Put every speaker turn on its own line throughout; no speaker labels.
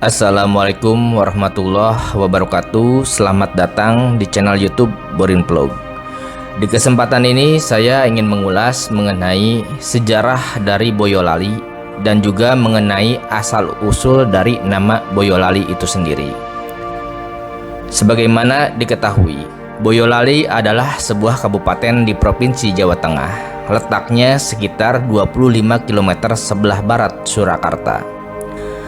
Assalamualaikum warahmatullahi wabarakatuh. Selamat datang di channel YouTube Borin Vlog. Di kesempatan ini saya ingin mengulas mengenai sejarah dari Boyolali dan juga mengenai asal-usul dari nama Boyolali itu sendiri. Sebagaimana diketahui, Boyolali adalah sebuah kabupaten di Provinsi Jawa Tengah. Letaknya sekitar 25 km sebelah barat Surakarta.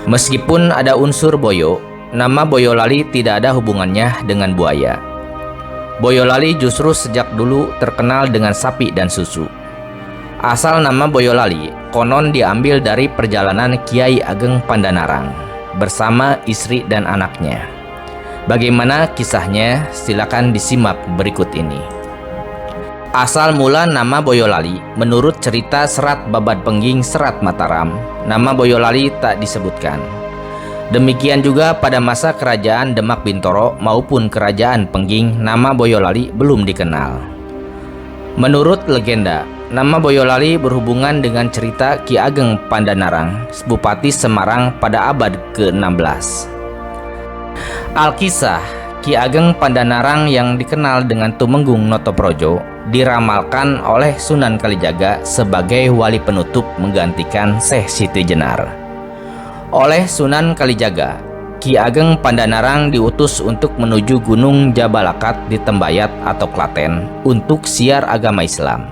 Meskipun ada unsur Boyo, nama Boyolali tidak ada hubungannya dengan buaya. Boyolali justru sejak dulu terkenal dengan sapi dan susu. Asal nama Boyolali konon diambil dari perjalanan Kiai Ageng Pandanarang bersama istri dan anaknya. Bagaimana kisahnya? Silakan disimak berikut ini. Asal mula nama Boyolali, menurut cerita Serat Babad Pengging Serat Mataram, nama Boyolali tak disebutkan. Demikian juga pada masa kerajaan Demak Bintoro maupun kerajaan Pengging, nama Boyolali belum dikenal. Menurut legenda, nama Boyolali berhubungan dengan cerita Ki Ageng Pandanarang, Bupati Semarang pada abad ke-16. Alkisah Ki Ageng Pandanarang yang dikenal dengan Tumenggung Notoprojo diramalkan oleh Sunan Kalijaga sebagai wali penutup menggantikan Syekh Siti Jenar. Oleh Sunan Kalijaga, Ki Ageng Pandanarang diutus untuk menuju Gunung Jabalakat di Tembayat atau Klaten untuk siar agama Islam.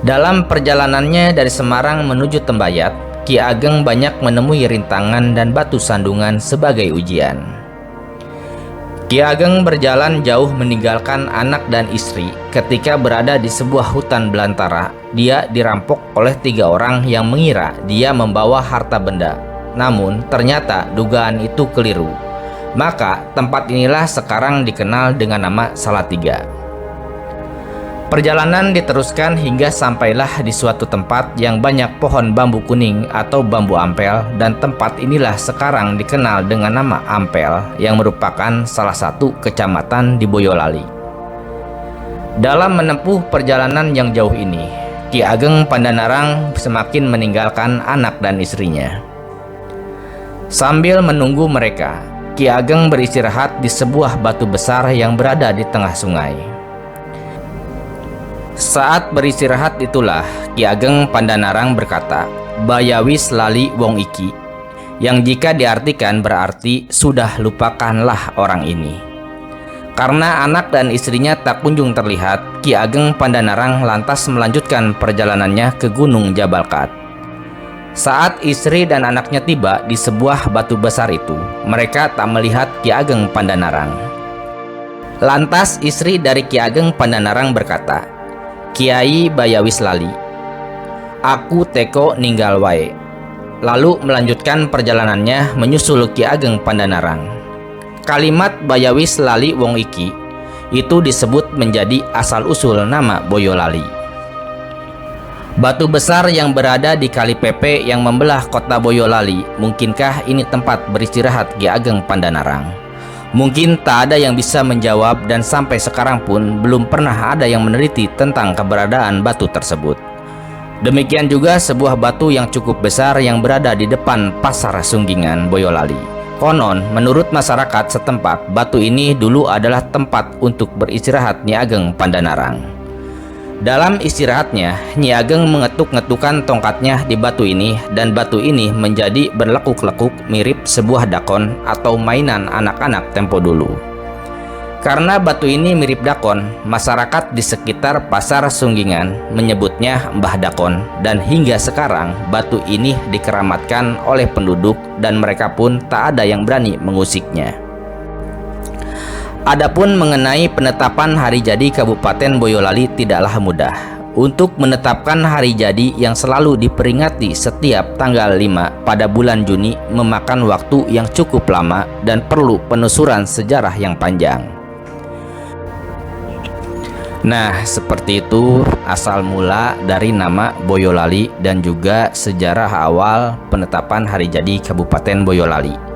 Dalam perjalanannya dari Semarang menuju Tembayat, Ki Ageng banyak menemui rintangan dan batu sandungan sebagai ujian. Ki Ageng berjalan jauh meninggalkan anak dan istri. Ketika berada di sebuah hutan belantara, dia dirampok oleh 3 orang yang mengira dia membawa harta benda. Namun ternyata dugaan itu keliru. Maka tempat inilah sekarang dikenal dengan nama Salatiga. Perjalanan diteruskan hingga sampailah di suatu tempat yang banyak pohon bambu kuning atau bambu ampel, dan tempat inilah sekarang dikenal dengan nama Ampel yang merupakan salah satu kecamatan di Boyolali. Dalam menempuh perjalanan yang jauh ini, Ki Ageng Pandanarang semakin meninggalkan anak dan istrinya. Sambil menunggu mereka, Ki Ageng beristirahat di sebuah batu besar yang berada di tengah sungai. Saat beristirahat itulah Ki Ageng Pandanarang berkata, "Bayawis lali wong iki," yang jika diartikan berarti sudah lupakanlah orang ini. Karena anak dan istrinya tak kunjung terlihat, Ki Ageng Pandanarang lantas melanjutkan perjalanannya ke Gunung Jabalkat. Saat istri dan anaknya tiba di sebuah batu besar itu, mereka tak melihat Ki Ageng Pandanarang. Lantas istri dari Ki Ageng Pandanarang berkata, "Kiai Bayawis lali, aku teko ninggal wae." Lalu melanjutkan perjalanannya menyusul Ki Ageng Pandanarang. Kalimat Bayawis lali wong iki itu disebut menjadi asal-usul nama Boyolali. Batu besar yang berada di Kali Pepe yang membelah kota Boyolali, mungkinkah ini tempat beristirahat Ki Ageng Pandanarang? Mungkin tak ada yang bisa menjawab, dan sampai sekarang pun belum pernah ada yang meneliti tentang keberadaan batu tersebut. Demikian juga sebuah batu yang cukup besar yang berada di depan Pasar Sunggingan, Boyolali. Konon, menurut masyarakat setempat, batu ini dulu adalah tempat untuk beristirahat Nyi Ageng Pandanarang. Dalam istirahatnya, Nyi Ageng mengetuk-ngetukkan tongkatnya di batu ini, dan batu ini menjadi berlekuk-lekuk mirip sebuah dakon atau mainan anak-anak tempo dulu. Karena batu ini mirip dakon, masyarakat di sekitar Pasar Sunggingan menyebutnya Mbah Dakon, dan hingga sekarang batu ini dikeramatkan oleh penduduk dan mereka pun tak ada yang berani mengusiknya. Adapun mengenai penetapan hari jadi Kabupaten Boyolali tidaklah mudah. Untuk menetapkan hari jadi yang selalu diperingati setiap tanggal 5 pada bulan Juni memakan waktu yang cukup lama dan perlu penelusuran sejarah yang panjang. Nah, seperti itu asal mula dari nama Boyolali dan juga sejarah awal penetapan hari jadi Kabupaten Boyolali.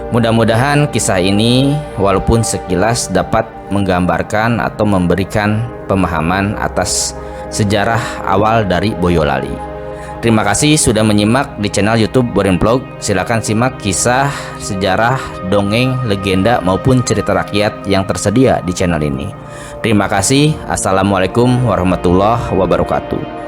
Mudah-mudahan kisah ini walaupun sekilas dapat menggambarkan atau memberikan pemahaman atas sejarah awal dari Boyolali. Terima kasih sudah menyimak di channel YouTube Borin Vlog. Silakan simak kisah, sejarah, dongeng, legenda maupun cerita rakyat yang tersedia di channel ini. Terima kasih. Assalamualaikum warahmatullahi wabarakatuh.